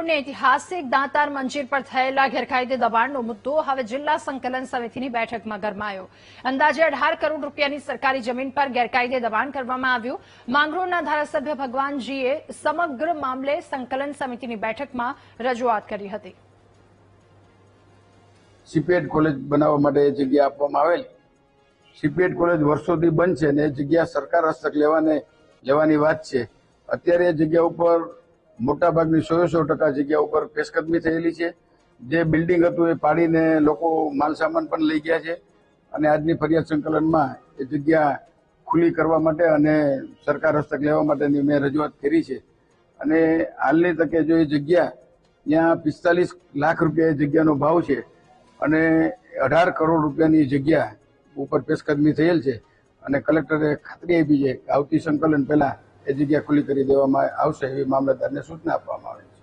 રોડની ઐતિહાસિક દાંતાર મંજીર પર થયેલા ગેરકાયદે દબાણનો મુદ્દો હવે જિલ્લા સંકલન સમિતિની બેઠકમાં ગરમાયો। અંદાજે 18 કરોડ રૂપિયાની સરકારી જમીન પર ગેરકાયદે દબાણ કરવામાં આવ્યું। માંગરોળના ધારાસભ્ય ભગવાનજીએ સમગ્ર મામલે સંકલન સમિતિની બેઠકમાં રજૂઆત કરી હતી। સીપીએડ કોલેજ બનાવવા માટે જગ્યા આપવામાં આવેલી। સીપીએડ કોલેજ વર્ષોથી બંધ છે ને જગ્યા સરકાર હસ્તક લેવાની વાત છે। અત્યારે જગ્યા ઉપર મોટાભાગની 100% જગ્યા ઉપર પેશકદમી થયેલી છે। જે બિલ્ડિંગ હતું એ પાડીને લોકો માલસામાન પણ લઈ ગયા છે અને આજની ફરિયાદ સંકલનમાં એ જગ્યા ખુલ્લી કરવા માટે અને સરકાર હસ્તક લેવા માટેની મેં રજૂઆત કરી છે। અને હાલની તકે જો એ જગ્યા ત્યાં 45 લાખ રૂપિયા એ જગ્યાનો ભાવ છે અને 18 કરોડ રૂપિયાની જગ્યા ઉપર પેશકદમી થયેલ છે અને કલેક્ટરે ખાતરી આપી છે કે આવતી સંકલન પહેલા એ જગ્યા ખુલ્લી કરી દેવામાં આવશે એવી મામલતદારને સૂચના આપવામાં આવી છે।